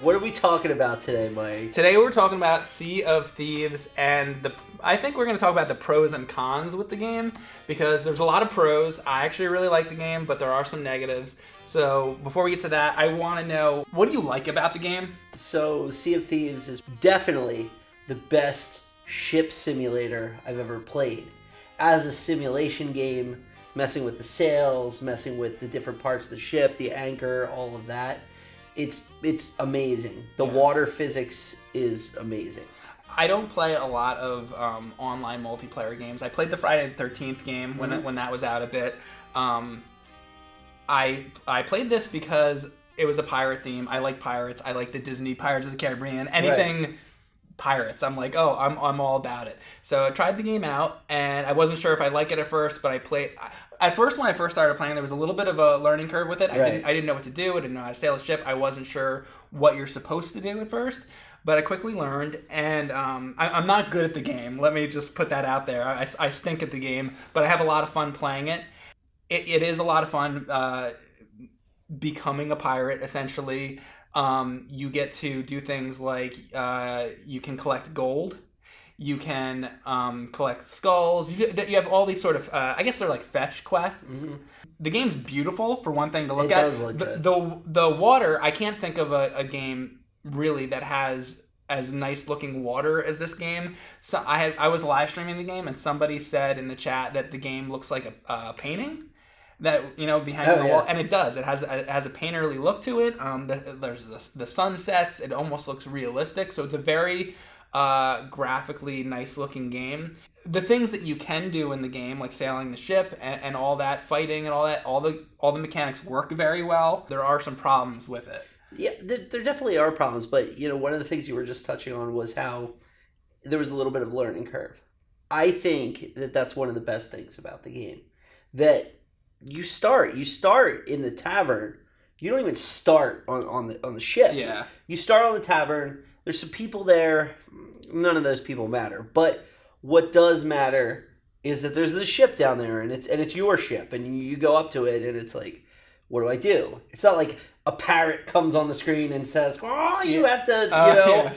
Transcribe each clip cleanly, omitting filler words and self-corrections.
What are we talking about today, Mike? Today we're talking about Sea of Thieves, and I think we're going to talk about the pros and cons with the game, because there's a lot of pros. I actually really like the game, but there are some negatives. So before we get to that, I want to know, what do you like about the game? So, Sea of Thieves is definitely the best ship simulator I've ever played. As a simulation game, messing with the sails, messing with the different parts of the ship, the anchor, all of that. It's amazing. The water physics is amazing. I don't play a lot of online multiplayer games. I played the Friday the 13th game when that was out a bit. I played this because it was a pirate theme. I like pirates. I like the Disney Pirates of the Caribbean. Anything pirates, I'm like, oh, I'm all about it. So I tried the game out, and I wasn't sure if I'd like it at first, but I played. At first, when I first started playing, there was a little bit of a learning curve with it. I didn't know what to do. I didn't know how to sail a ship. I wasn't sure what you're supposed to do at first, but I quickly learned, and I'm not good at the game. Let me just put that out there. I stink at the game, but I have a lot of fun playing it. It is a lot of fun becoming a pirate, essentially. You get to do things like you can collect gold. You can collect skulls. You have all these sort of, I guess they're like fetch quests. Mm-hmm. The game's beautiful, for one thing to look at. It does look good. The water, I can't think of a game really that has as nice looking water as this game. So I was live streaming the game, and somebody said in the chat that the game looks like a painting that behind the wall, and it does. It has a painterly look to it. There's the sunsets. It almost looks realistic. So it's a very graphically nice looking game. The things that you can do in the game, like sailing the ship and all that, fighting and all that, all the mechanics work very well. There are some problems with it. Yeah, there definitely are problems, but one of the things you were just touching on was how there was a little bit of learning curve. I think that's one of the best things about the game. That you start in the tavern. You don't even start on the ship. Yeah. You start on the tavern. There's some people there. None of those people matter. But what does matter is that there's this ship down there, and it's your ship, and you go up to it, and it's like, what do I do? It's not like a parrot comes on the screen and says, "Oh, you have to," Yeah.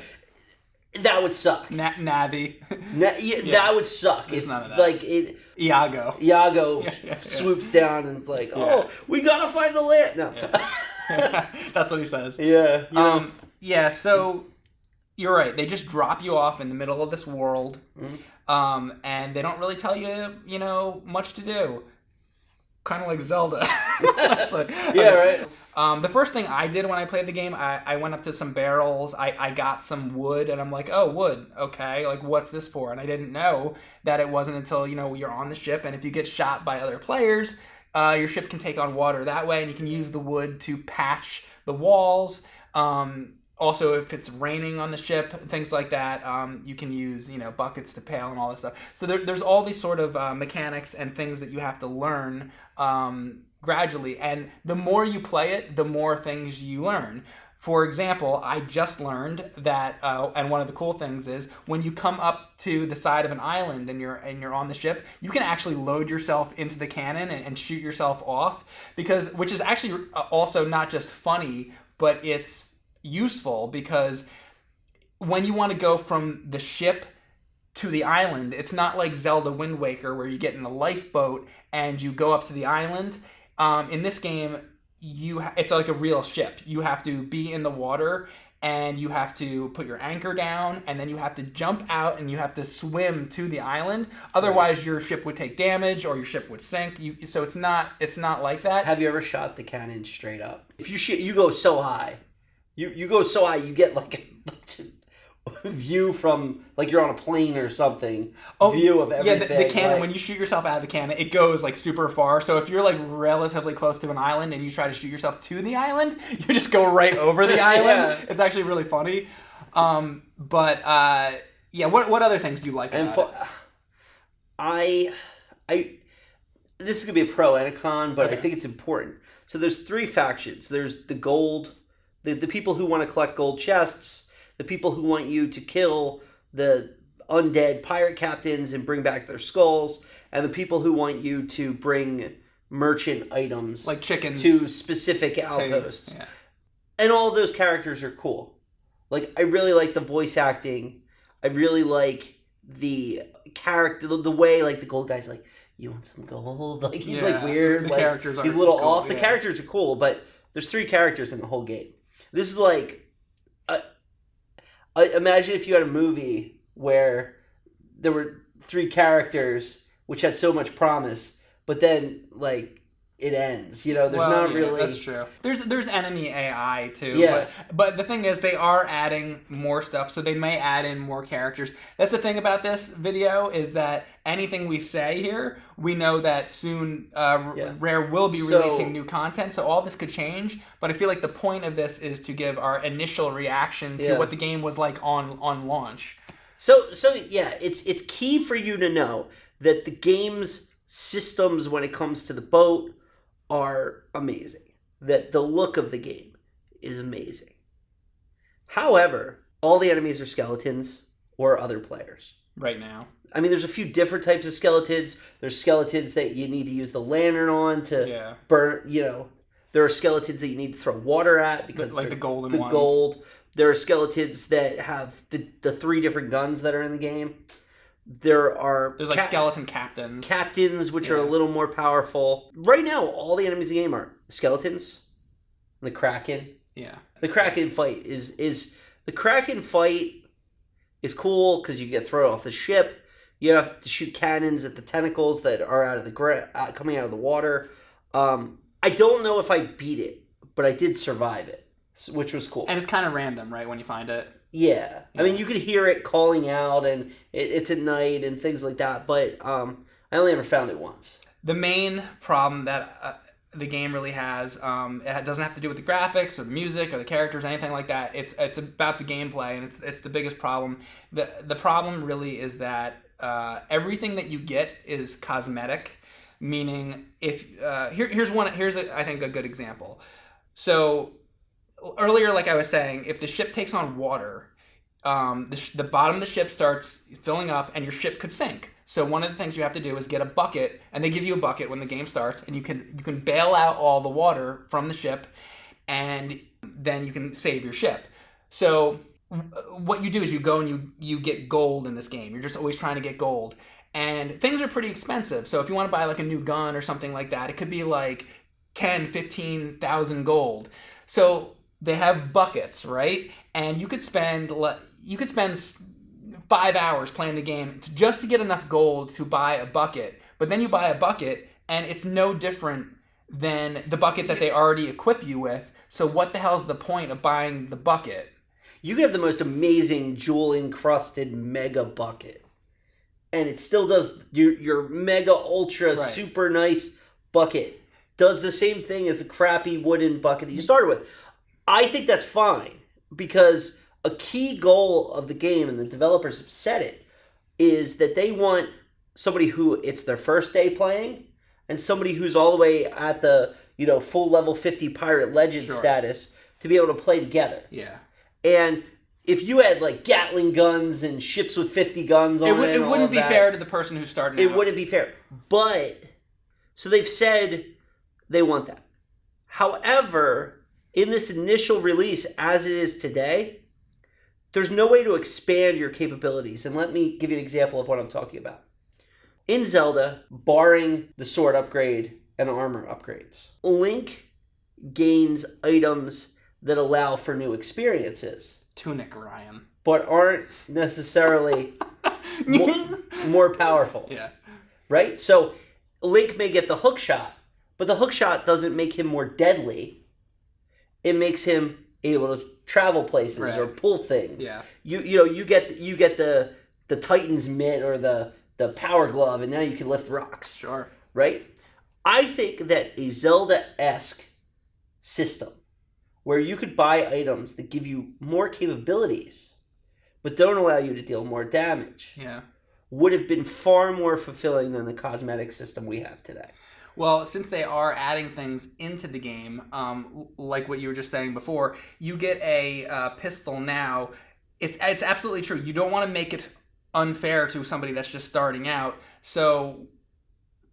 That would suck. Navi. That would suck. There's none of that. Like it. Iago swoops down and it's like, we gotta find the land. No. That's what he says. Yeah. So you're right. They just drop you off in the middle of this world, and they don't really tell you, much to do. Kind of like Zelda. Right. The first thing I did when I played the game, I went up to some barrels. I got some wood, and I'm like, oh, wood. Okay, like, what's this for? And I didn't know that it wasn't until, you're on the ship, and if you get shot by other players, your ship can take on water that way, and you can use the wood to patch the walls. Also, if it's raining on the ship, things like that, you can use, buckets to pail and all this stuff. So there's all these sort of mechanics and things that you have to learn gradually. And the more you play it, the more things you learn. For example, I just learned that, and one of the cool things is, when you come up to the side of an island and you're on the ship, you can actually load yourself into the cannon and shoot yourself off, which is actually also not just funny, but it's useful, because when you want to go from the ship to the island, it's not like Zelda Wind Waker where you get in a lifeboat and you go up to the island. In this game, it's like a real ship. You have to be in the water, and you have to put your anchor down, and then you have to jump out, and you have to swim to the island. Otherwise, your ship would take damage, or your ship would sink. So it's not like that. Have you ever shot the cannon straight up? If you shoot, you go so high. You go so high, you get like a view from, like you're on a plane or something. View of everything. Yeah, the cannon, when you shoot yourself out of the cannon, it goes like super far. So if you're like relatively close to an island and you try to shoot yourself to the island, you just go right over the island. It's actually really funny. What other things do you like about it? This is going to be a pro and a con, but I think it's important. So there's three factions. There's the gold, the people who want to collect gold chests, the people who want you to kill the undead pirate captains and bring back their skulls, and the people who want you to bring merchant items like chickens to specific outposts. Yeah. And all of those characters are cool. Like, I really like the voice acting. I really like the character, the way, like, the gold guy's like, you want some gold? Like, he's, like, weird. The like, characters are he's a little cool, off. yeah. The characters are cool, but there's 3 characters in the whole game. This is like... imagine if you had a movie where there were 3 characters which had so much promise, but then, like, it ends. You know, there's not really... That's true. There's enemy AI too. Yeah. But the thing is, they are adding more stuff, so they may add in more characters. That's the thing about this video, is that anything we say here, we know that soon Rare will be releasing new content, so all this could change. But I feel like the point of this is to give our initial reaction to what the game was like on launch. So yeah, it's key for you to know that the game's systems when it comes to the boat are amazing. That the look of the game is amazing. However, all the enemies are skeletons or other players. Right now. I mean, there's a few different types of skeletons. There's skeletons that you need to use the lantern on to burn, you know. There are skeletons that you need to throw water at because like the golden ones. Gold. There are skeletons that have the 3 different guns that are in the game. There's like skeleton captains, which are a little more powerful. Right now, all the enemies in the game are skeletons, the Kraken. Yeah, the Kraken fight is cool because you get thrown off the ship. You have to shoot cannons at the tentacles that are out of the coming out of the water. I don't know if I beat it, but I did survive it, which was cool. And it's kind of random, right, when you find it? Yeah. I mean, you could hear it calling out, and it's at night and things like that, but I only ever found it once. The main problem that the game really has, it doesn't have to do with the graphics or the music or the characters, anything like that. It's about the gameplay, and it's the biggest problem. The problem really is that everything that you get is cosmetic, meaning if here's I think a good example. So earlier, like I was saying, if the ship takes on water, the bottom of the ship starts filling up and your ship could sink. So one of the things you have to do is get a bucket, and they give you a bucket when the game starts, and you can bail out all the water from the ship, and then you can save your ship. So what you do is you go and you get gold in this game. You're just always trying to get gold. And things are pretty expensive. So if you want to buy like a new gun or something like that, it could be like 10, 15,000 gold. So they have buckets, right? And you could spend 5 hours playing the game just to get enough gold to buy a bucket. But then you buy a bucket, and it's no different than the bucket that they already equip you with. So what the hell's the point of buying the bucket? You could have the most amazing jewel-encrusted mega bucket, and it still does your mega ultra super nice bucket does the same thing as the crappy wooden bucket that you started with. I think that's fine, because a key goal of the game, and the developers have said it, is that they want somebody who it's their first day playing, and somebody who's all the way at the full level 50 pirate legend status to be able to play together. Yeah. And if you had like Gatling guns and ships with 50 guns on it, it wouldn't be fair to the person who's starting out. It wouldn't be fair. But so they've said they want that. However, in this initial release as it is today, there's no way to expand your capabilities. And let me give you an example of what I'm talking about. In Zelda, barring the sword upgrade and armor upgrades, Link gains items that allow for new experiences. Tunic, Ryan. But aren't necessarily more powerful. Yeah. Right? So Link may get the hook shot, but the hook shot doesn't make him more deadly. It makes him able to travel places or pull things. Yeah. You get the Titan's mitt or the power glove, and now you can lift rocks. Sure. Right? I think that a Zelda-esque system where you could buy items that give you more capabilities but don't allow you to deal more damage would have been far more fulfilling than the cosmetic system we have today. Well, since they are adding things into the game, like what you were just saying before, you get a pistol now. It's absolutely true. You don't want to make it unfair to somebody that's just starting out. So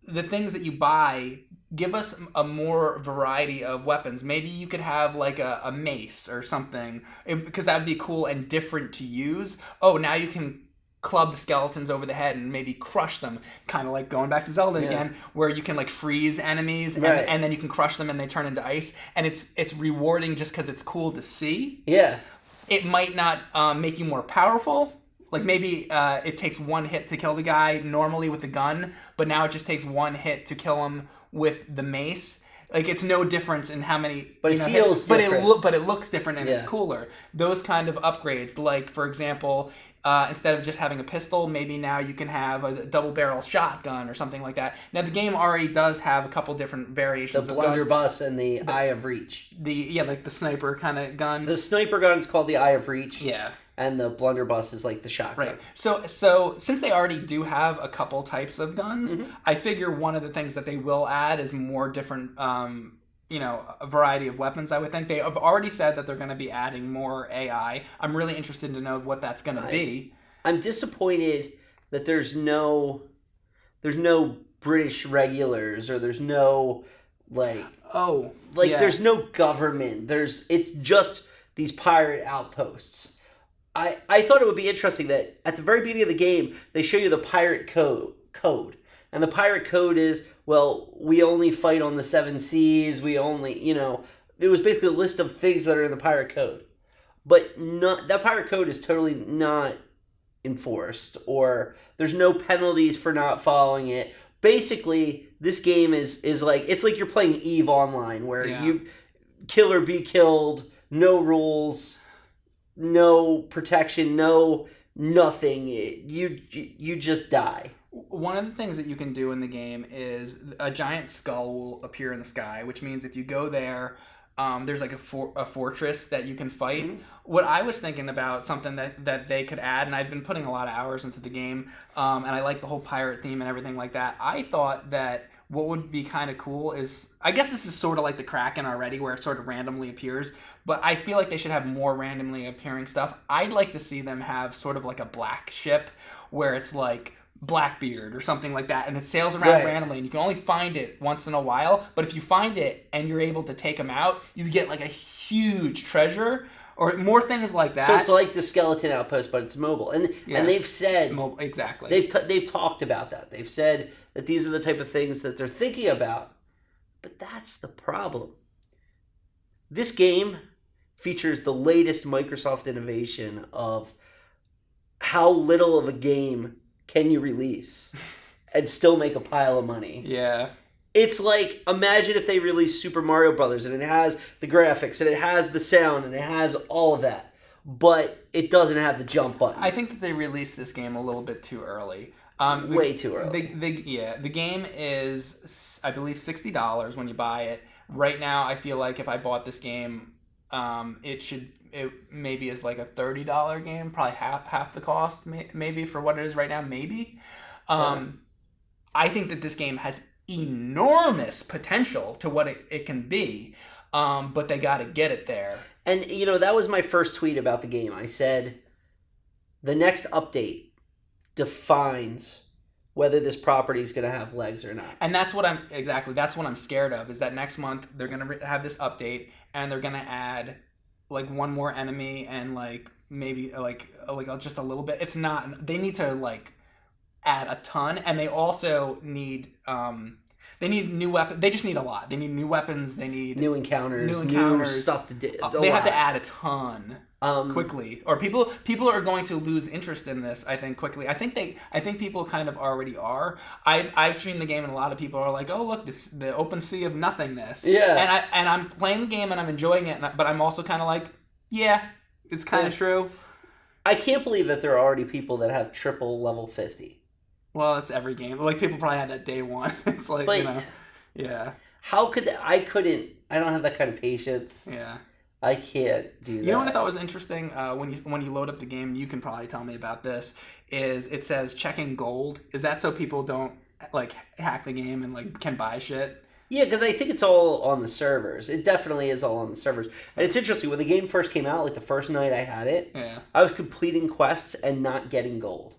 the things that you buy give us a more variety of weapons. Maybe you could have like a mace or something, because that would be cool and different to use. Oh, now you can club the skeletons over the head and maybe crush them, kind of like going back to Zelda again, where you can like freeze enemies and then you can crush them and they turn into ice, and it's rewarding just because it's cool to see. Yeah. It might not make you more powerful. Like maybe it takes one hit to kill the guy normally with the gun, but now it just takes one hit to kill him with the mace. Like it's no difference in how many. But it feels different. But it looks different and it's cooler. Those kind of upgrades, like for example, instead of just having a pistol, maybe now you can have a double barrel shotgun or something like that. Now the game already does have a couple different variations. The blunderbuss and the Eye of Reach. Like the sniper kind of gun. The sniper gun's called the Eye of Reach. Yeah. And the blunderbuss is like the shotgun. Right. So since they already do have a couple types of guns, I figure one of the things that they will add is more different, a variety of weapons, I would think. They have already said that they're going to be adding more AI. I'm really interested to know what that's going to be. I'm disappointed that there's no British regulars, or there's no there's no government. It's just these pirate outposts. I thought it would be interesting that at the very beginning of the game, they show you the pirate code. And the pirate code is, well, we only fight on the seven seas. We only, it was basically a list of things that are in the pirate code. But that pirate code is totally not enforced, or there's no penalties for not following it. Basically, this game is like, it's like you're playing EVE Online, where you kill or be killed, no rules, no protection, no nothing. You just die. One of the things that you can do in the game is a giant skull will appear in the sky, which means if you go there, there's like a fortress that you can fight. Mm-hmm. What I was thinking about, something that they could add, and I've been putting a lot of hours into the game, and I like the whole pirate theme and everything like that. I thought that what would be kind of cool is, I guess this is sort of like the Kraken already, where it sort of randomly appears, but I feel like they should have more randomly appearing stuff. I'd like to see them have sort of like a black ship, where it's like Blackbeard or something like that, and it sails around randomly, and you can only find it once in a while, but if you find it and you're able to take them out, you get like a huge treasure, or more things like that. So it's like the skeleton outpost, but it's mobile. And they've said... Exactly. They've talked about that. They've said that these are the type of things that they're thinking about. But that's the problem. This game features the latest Microsoft innovation of how little of a game can you release and still make a pile of money. Yeah. It's like, imagine if they released Super Mario Brothers, and it has the graphics, and it has the sound, and it has all of that, but it doesn't have the jump button. I think that they released this game a little bit too early. Way too early. The game is, I believe, $60 when you buy it. Right now, I feel like if I bought this game, it maybe is like a $30 game, probably half the cost, maybe for what it is right now, maybe. I think that this game has enormous potential to what it can be, but they got to get it there. And that was my first tweet about the game. I said the next update defines whether this property is going to have legs or not. And that's what I'm scared of, is that next month they're going to have this update, and they're going to add like one more enemy, and like maybe like just a little bit. It's not, they need to like add a ton, and they also need new weapons. They just need a lot. They need new weapons. They need new encounters, new stuff to do. They have to add a ton quickly, or people are going to lose interest in this, I think, quickly. I think people kind of already are. I've streamed the game, and a lot of people are like, "Oh, look, the open sea of nothingness." Yeah. And I'm playing the game and I'm enjoying it, but I'm also kind of like, yeah, it's kind of true. I can't believe that there are already people that have triple level 50. Well, it's every game. Like, people probably had that day one. It's like, yeah. How could I couldn't. I don't have that kind of patience. Yeah. I can't do that. You know what I thought was interesting? When you load up the game, you can probably tell me about this, is it says checking gold. Is that so people don't, like, hack the game and, like, can buy shit? Yeah, because I think it's all on the servers. It definitely is all on the servers. And it's interesting, when the game first came out, like the first night I had it, I was completing quests and not getting gold.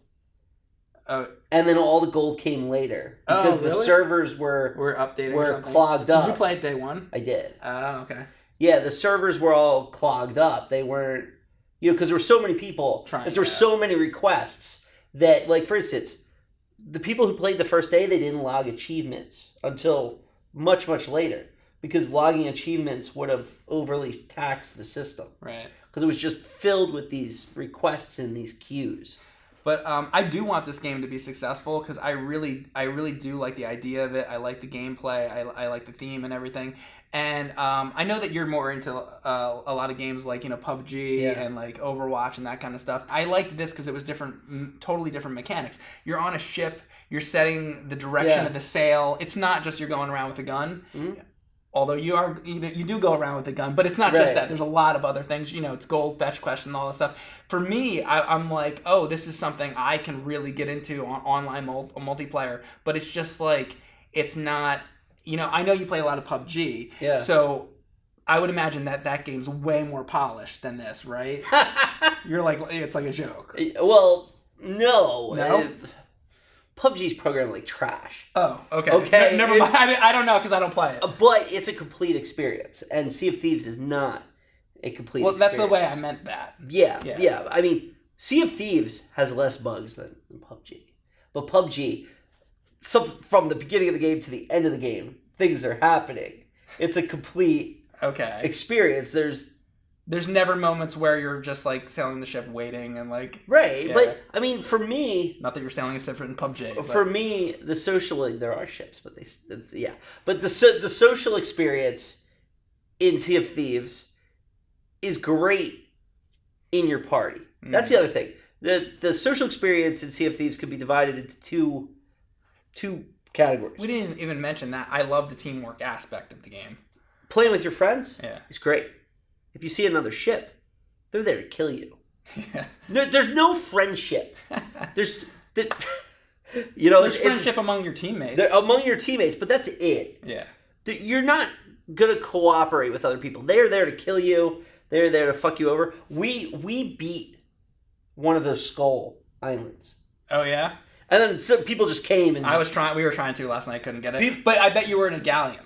And then all the gold came later because the servers were updating or something? clogged up. Did you play it day one? I did. Oh, okay. Yeah, the servers were all clogged up. They weren't, because there were so many people, there were so many requests that, like, for instance, the people who played the first day, they didn't log achievements until much, much later because logging achievements would have overly taxed the system. Right. Because it was just filled with these requests in these queues. But I do want this game to be successful because I really do like the idea of it. I like the gameplay. I like the theme and everything. And I know that you're more into a lot of games like, PUBG and like Overwatch and that kind of stuff. I liked this because it was different, totally different mechanics. You're on a ship. You're setting the direction of the sail. It's not just you're going around with a gun. Mm-hmm. Although you do go around with a gun, but it's not just that. There's a lot of other things. It's gold, fetch quest, and all that stuff. For me, I'm like, oh, this is something I can really get into on online multiplayer. But it's just like, it's not, I know you play a lot of PUBG. Yeah. So I would imagine that game's way more polished than this, right? You're like, it's like a joke. Well, no. No? PUBG's programmed like trash. Oh, okay. Okay, never mind. I don't know because I don't play it. But it's a complete experience, and Sea of Thieves is not a complete experience. Well, that's the way I meant that. Yeah. I mean, Sea of Thieves has less bugs than PUBG. But PUBG, from the beginning of the game to the end of the game, things are happening. It's a complete experience. There's never moments where you're just like sailing the ship waiting and like... Right, but I mean, for me... Not that you're sailing a ship in PUBG. For me, the social... There are ships, but But the social experience in Sea of Thieves is great in your party. That's the other thing. The social experience in Sea of Thieves could be divided into two categories. We didn't even mention that. I love the teamwork aspect of the game. Playing with your friends is great. If you see another ship, they're there to kill you. Yeah. No, there's no friendship. There's friendship among your teammates. Among your teammates, but that's it. Yeah. You're not going to cooperate with other people. They're there to kill you. They're there to fuck you over. We beat one of those skull islands. Oh, yeah? And then some people just came and... We were trying to last night, couldn't get it. But I bet you were in a galleon.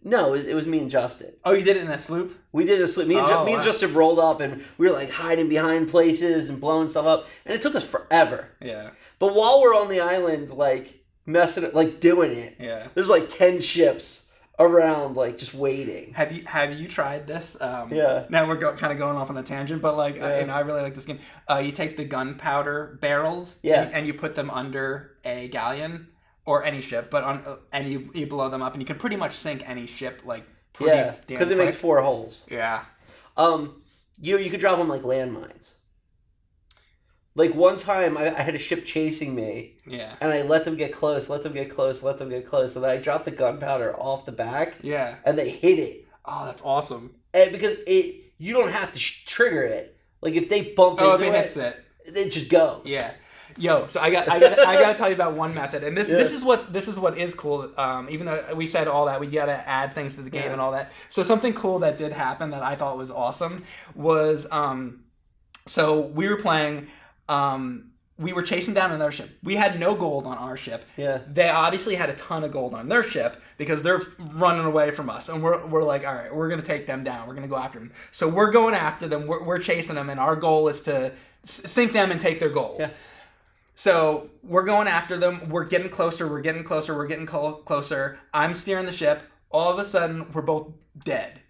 No, it was me and Justin. Oh, you did it in a sloop? We did it in a sloop. Me and Justin rolled up, and we were like hiding behind places and blowing stuff up, and it took us forever. Yeah. But while we're on the island, like messing, like doing it, there's like 10 ships around, like just waiting. Have you tried this? Yeah. Now we're kind of going off on a tangent, but like I really like this game. You take the gunpowder barrels, and you put them under a galleon. Or any ship, but and you blow them up, and you can pretty much sink any ship like pretty damn quick. Because it makes 4 holes. Yeah. You could drop them like landmines. Like one time, I had a ship chasing me. Yeah. And I let them get close, and then I dropped the gunpowder off the back. Yeah. And they hit it. Oh, that's awesome. And because you don't have to trigger it. Like if they bump into it hits it, it just goes. Yeah. Yo, so I got to tell you about one method, and this is what is cool. Even though we said all that, we got to add things to the game and all that. So something cool that did happen that I thought was awesome was so we were playing. We were chasing down another ship. We had no gold on our ship. Yeah. They obviously had a ton of gold on their ship because they're running away from us, and we're like, all right, we're gonna take them down. We're gonna go after them. So we're going after them. We're chasing them, and our goal is to sink them and take their gold. Yeah. So we're going after them. We're getting closer. I'm steering the ship. All of a sudden, we're both dead.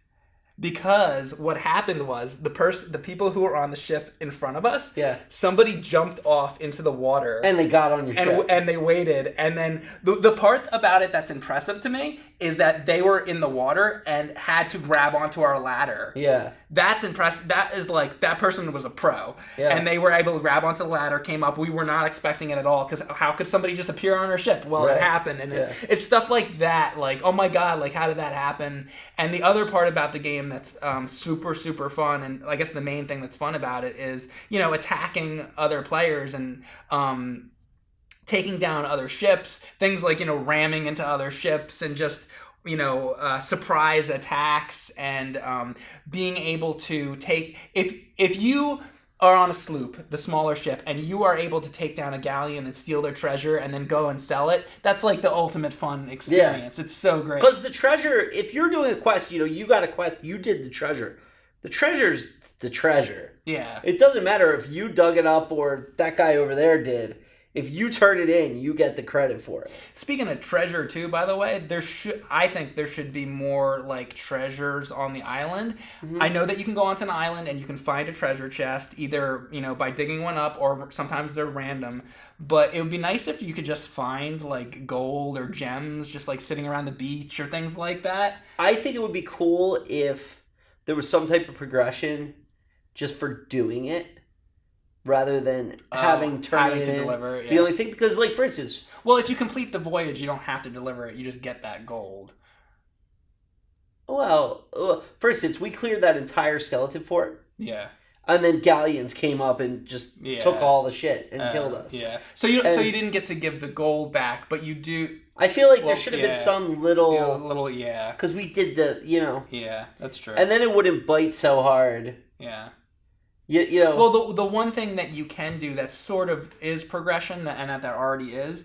Because what happened was the people who were on the ship in front of us, somebody jumped off into the water. And they got on your ship. And they waited. And then the part about it that's impressive to me is that they were in the water and had to grab onto our ladder. Yeah. That's impressive. That is like, that person was a pro. Yeah. And they were able to grab onto the ladder, came up. We were not expecting it at all, because how could somebody just appear on our ship? Well, it happened. And it's stuff like that. Like, oh my God, like how did that happen? And the other part about the game that's super, super fun, and I guess the main thing that's fun about it is, attacking other players and taking down other ships, things like, ramming into other ships and just, surprise attacks and being able to take, if you are on a sloop, the smaller ship, and you are able to take down a galleon and steal their treasure and then go and sell it, that's like the ultimate fun experience. It's so great. Because the treasure, if you're doing a quest, you got a quest, you did the treasure. The treasure's the treasure. Yeah. It doesn't matter if you dug it up or that guy over there did. If you turn it in, you get the credit for it. Speaking of treasure, too, by the way, I think there should be more like treasures on the island. I know that you can go onto an island and you can find a treasure chest, either by digging one up, or sometimes they're random. But it would be nice if you could just find like gold or gems, just like sitting around the beach or things like that. I think it would be cool if there was some type of progression just for doing it, rather than having to deliver. Yeah. The only thing, because like for instance, well, if you complete the voyage, you don't have to deliver it. You just get that gold. Well, for instance, we cleared that entire skeleton fort. Yeah. And then galleons came up and just took all the shit and killed us. Yeah. So you didn't get to give the gold back, but you do. I feel like there should have been some little because we did the Yeah, that's true. And then it wouldn't bite so hard. Yeah. Well, the one thing that you can do that sort of is progression, and that there already is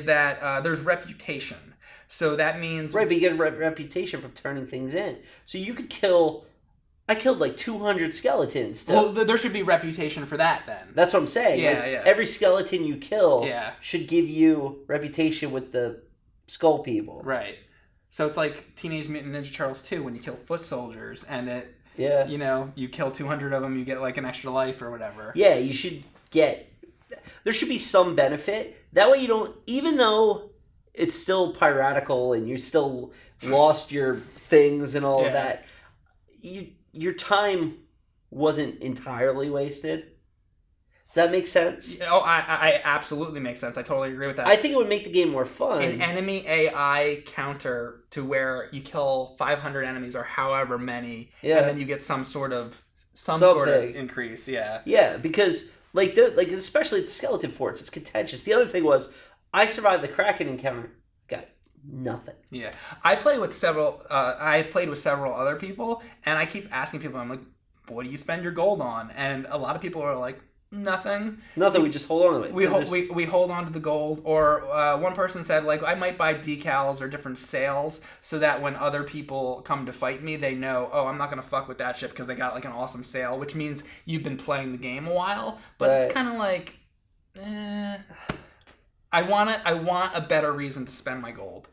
that there's reputation. So that means... Right, but you get a reputation from turning things in. So you could kill... I killed like 200 skeletons. Well, there should be reputation for that then. That's what I'm saying. Yeah. Every skeleton you kill should give you reputation with the skull people. Right. So it's like Teenage Mutant Ninja Turtles 2 when you kill foot soldiers and it... Yeah. You kill 200 of them, you get like an extra life or whatever. Yeah, you should get... There should be some benefit. That way you don't... Even though it's still piratical and you still lost your things and all of that, your time wasn't entirely wasted. Does that make sense? Oh, I absolutely makes sense. I totally agree with that. I think it would make the game more fun. An enemy AI counter to where you kill 500 enemies or however many, and then you get some sort of increase. Yeah. Yeah, because especially at the skeleton forts, it's contentious. The other thing was, I survived the Kraken encounter. Got nothing. Yeah, I played with several other people, and I keep asking people, I'm like, what do you spend your gold on? And a lot of people are like, nothing. We just hold on to it. We hold on to the gold. Or one person said, like, I might buy decals or different sails so that when other people come to fight me, they know, oh, I'm not going to fuck with that ship because they got like an awesome sail, which means you've been playing the game a while. But it's kind of like, I want a better reason to spend my gold.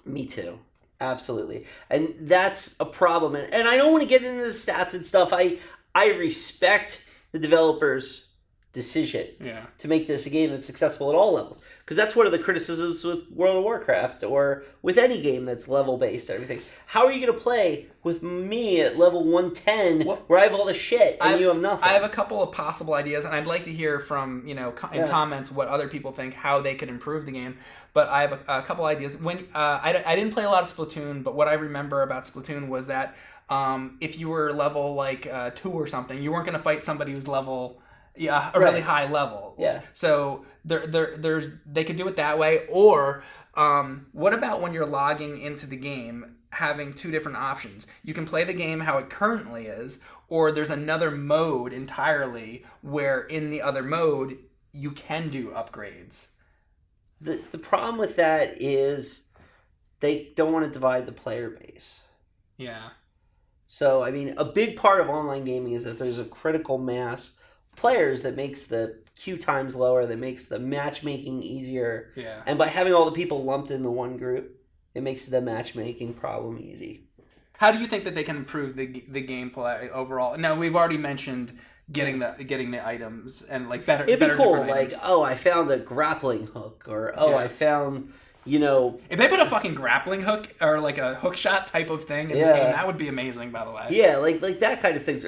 Me too. Absolutely. And that's a problem. And I don't want to get into the stats and stuff. I respect the developers' decision to make this a game that's successful at all levels. Because that's one of the criticisms with World of Warcraft or with any game that's level-based and everything. How are you going to play with me at level 110 where I have all the shit and you have nothing? I have a couple of possible ideas, and I'd like to hear from, in comments what other people think, how they could improve the game. But I have a couple ideas. When I didn't play a lot of Splatoon, but what I remember about Splatoon was that if you were level 2 or something, you weren't going to fight somebody who's level... Yeah, a really high level. Yeah. So they could do it that way. Or what about when you're logging into the game, having two different options? You can play the game how it currently is, or there's another mode entirely where in the other mode you can do upgrades. The problem with that is they don't want to divide the player base. Yeah. So, I mean, a big part of online gaming is that there's a critical mass players that makes the queue times lower, that makes the matchmaking easier. Yeah. And by having all the people lumped into one group, it makes the matchmaking problem easy. How do you think that they can improve the gameplay overall? Now, we've already mentioned getting the items and better. It'd be cool, items. I found a grappling hook, or I found, If they put a fucking grappling hook or a hook shot type of thing in this game, that would be amazing, by the way. Yeah, like that kind of thing.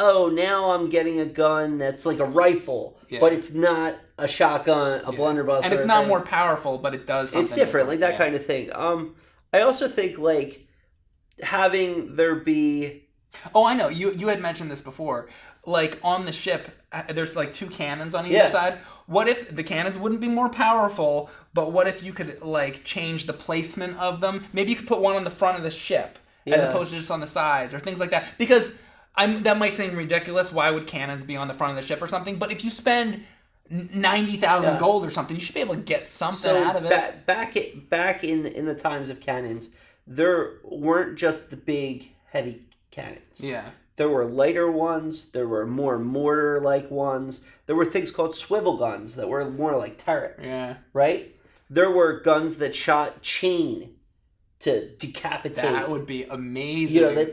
Or now I'm getting a gun that's like a rifle, but it's not a shotgun, a blunderbuss. And it's not more powerful, but it does something. It's different, like that kind of thing. I also think having there be... Oh, I know. You had mentioned this before. On the ship, there's two cannons on either side. What if the cannons wouldn't be more powerful, but what if you could change the placement of them? Maybe you could put one on the front of the ship as opposed to just on the sides or things like that. Because... That might seem ridiculous. Why would cannons be on the front of the ship or something? But if you spend 90,000 gold or something, you should be able to get something out of it. Back in the times of cannons, there weren't just the big heavy cannons. Yeah. There were lighter ones. There were more mortar-like ones. There were things called swivel guns that were more like turrets. Yeah. Right? There were guns that shot chain to decapitate. That would be amazing. You know,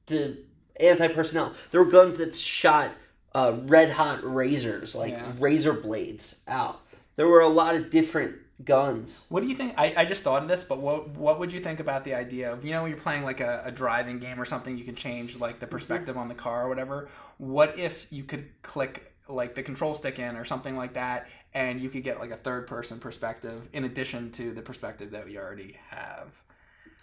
to anti-personnel. There were guns that shot red-hot razors, like razor blades out. There were a lot of different guns. What do you think? I just thought of this, but what would you think about the idea of, when you're playing like a driving game or something, you can change like the perspective on the car or whatever. What if you could click like the control stick in or something like that, and you could get like a third-person perspective in addition to the perspective that we already have?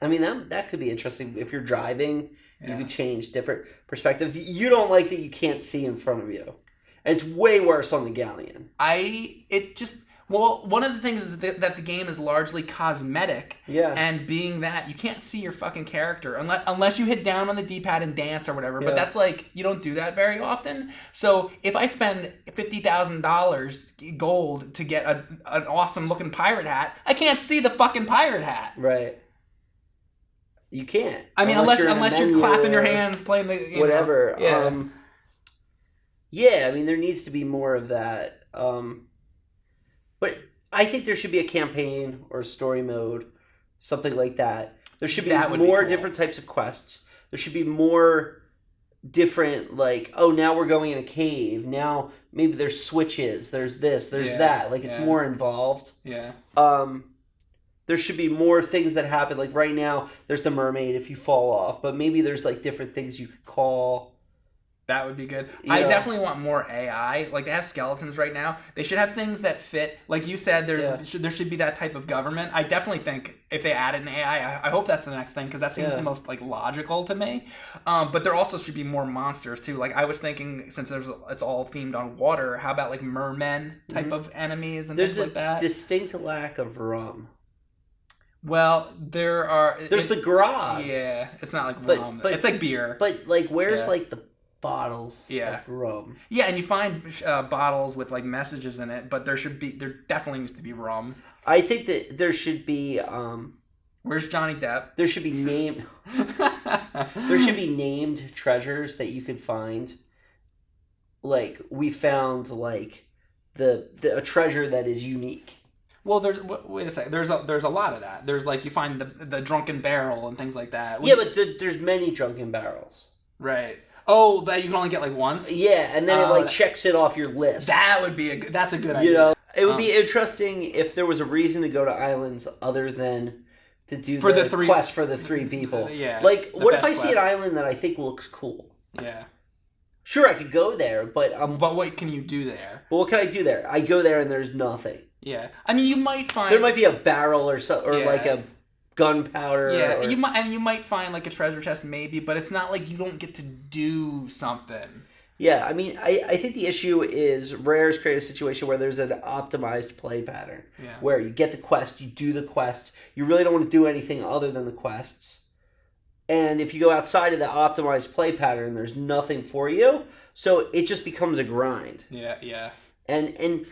I mean, that could be interesting. If you're driving, you could change different perspectives. You don't like that you can't see in front of you. And it's way worse on the galleon. One of the things is that the game is largely cosmetic. Yeah. And being that, you can't see your fucking character unless you hit down on the D-pad and dance or whatever. Yeah. But that's like, you don't do that very often. So if I spend $50,000 gold to get an awesome looking pirate hat, I can't see the fucking pirate hat. Right. You can't. I mean, unless you're clapping your hands, playing the whatever. Yeah. Yeah, I mean, there needs to be more of that. But I think there should be a campaign or a story mode, something like that. There should be more different types of quests. There should be more different, like, oh, now we're going in a cave. Now maybe there's switches. There's this. There's that. Like, it's more involved. Yeah. There should be more things that happen. Like, right now, there's the mermaid if you fall off. But maybe there's, like, different things you could call. That would be good. I definitely want more AI. Like, they have skeletons right now. They should have things that fit. Like you said, there should be that type of government. I definitely think if they added an AI, I hope that's the next thing, because that seems the most, like, logical to me. But there also should be more monsters, too. Like, I was thinking, since it's all themed on water, how about, like, mermen type of enemies and things like that? There's a distinct lack of rum. Well, there's the grog. Yeah, it's not like rum. But it's like beer. But, like, where's, like, the bottles of rum? Yeah, and you find bottles with, like, messages in it, but there definitely needs to be rum. I think that there should be... Where's Johnny Depp? There should be named... there should be named treasures that you could find. Like, we found, like, a treasure that is unique. Well, wait a second. There's a lot of that. There's, like, you find the drunken barrel and things like that. Yeah, but there's many drunken barrels. Right. Oh, that you can only get, like, once? Yeah, and then it checks it off your list. That would be that's a good idea. You know, it would be interesting if there was a reason to go to islands other than to do the quest for the 3 people. Yeah. Like, what if I see an island that I think looks cool? Yeah. Sure, I could go there, but... but what can you do there? Well, what can I do there? I go there and there's nothing. Yeah. I mean, you might find... There might be a barrel or like a gunpowder. Yeah, you might find, like, a treasure chest maybe, but it's not like you don't get to do something. Yeah, I mean, I think the issue is Rare's created a situation where there's an optimized play pattern. Yeah. Where you get the quest, you do the quests, you really don't want to do anything other than the quests. And if you go outside of the optimized play pattern, there's nothing for you, so it just becomes a grind. Yeah, yeah. And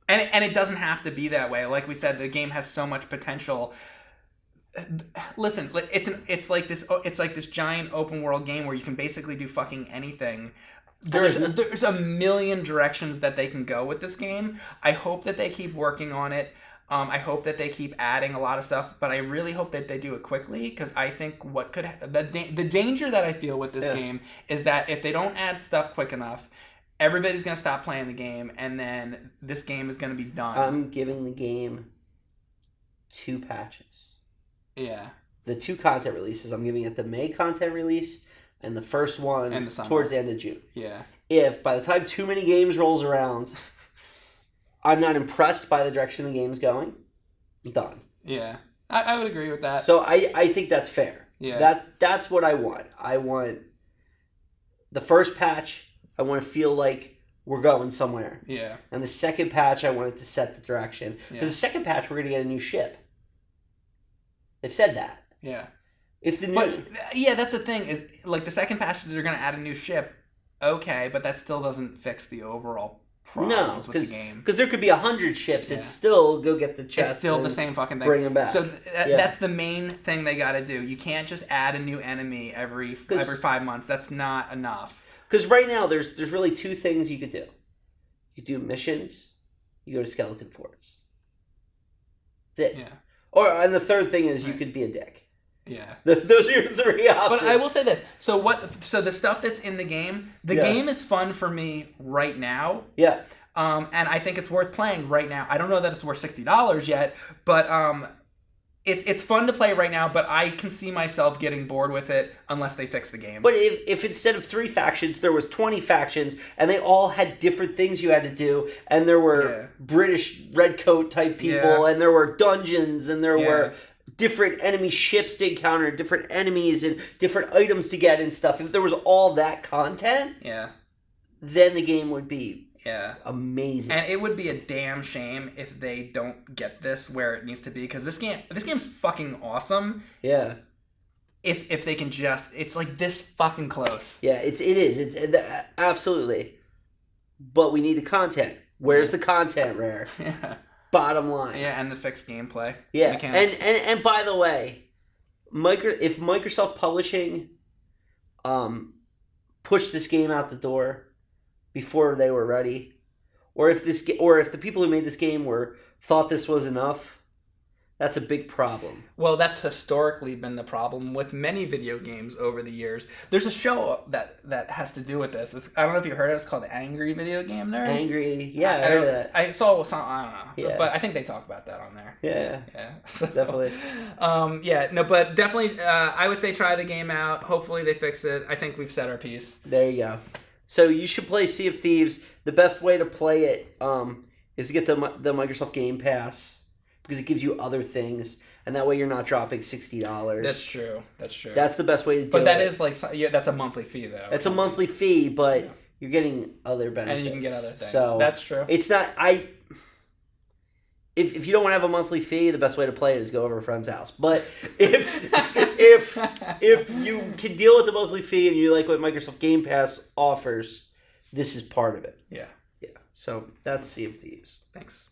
it doesn't have to be that way. Like we said, the game has so much potential. Listen, it's like this giant open world game where you can basically do fucking anything. There's a million directions that they can go with this game. I hope that they keep working on it. I hope that they keep adding a lot of stuff, but I really hope that they do it quickly, because I think the danger that I feel with this game is that if they don't add stuff quick enough, everybody's going to stop playing the game, and then this game is going to be done. I'm giving the game 2 patches. Yeah. The 2 content releases, I'm giving it the May content release and the first one towards the end of June. Yeah. If by the time Too Many Games rolls around, I'm not impressed by the direction the game's going, it's done. Yeah. I would agree with that. So I think that's fair. Yeah. That's what I want. I want the first patch, I want to feel like we're going somewhere. Yeah. And the second patch, I want it to set the direction. Because the second patch, we're going to get a new ship. They've said that. Yeah. If the new... But yeah, that's the thing is like the second patch they're going to add a new ship. Okay, but that still doesn't fix the overall problems with the game. Because there could be 100 ships. It's still go get the chest. It's still the same fucking thing. Bring them back. So that's the main thing they got to do. You can't just add a new enemy every 5 months. That's not enough. Because right now there's really two things you could do. You could do missions. You go to Skeleton Forts. That's it. Yeah. And the third thing is you could be a dick. Yeah. Those are your three options. But I will say this. So the stuff that's in the game, game is fun for me right now. Yeah. And I think it's worth playing right now. I don't know that it's worth $60 yet, but it's fun to play right now, but I can see myself getting bored with it unless they fix the game. But if instead of 3 factions, there was 20 factions, and they all had different things you had to do, and there were British redcoat type people, and there were dungeons, and there were different enemy ships to encounter, different enemies, and different items to get and stuff. If there was all that content, then the game would be amazing. And it would be a damn shame if they don't get this where it needs to be, because this game's fucking awesome. Yeah. If they can just, it's like this fucking close. Yeah, it is. It's absolutely. But we need the content. Where's the content, Rare? Yeah. Bottom line. Yeah, and the fixed gameplay. Yeah, mechanics. and by the way, if Microsoft Publishing pushed this game out the door before they were ready, or if the people who made this game thought this was enough, that's a big problem. Well, that's historically been the problem with many video games over the years. There's a show that has to do with this. I don't know if you heard it. It's called Angry Video Game Nerd. Angry, yeah, I heard that. I saw some. I don't know, yeah. but I think they talk about that on there. Yeah. So, definitely. But definitely, I would say try the game out. Hopefully, they fix it. I think we've said our piece. There you go. So you should play Sea of Thieves. The best way to play it is to get the Microsoft Game Pass, because it gives you other things, and that way you're not dropping $60. That's true. That's the best way to do it. But that is that's a monthly fee, though. It's a monthly fee, but you're getting other benefits. And you can get other things. So that's true. It's not... If you don't want to have a monthly fee, the best way to play it is go over a friend's house. But if you can deal with the monthly fee and you like what Microsoft Game Pass offers, this is part of it. Yeah. So that's Sea of Thieves. Thanks.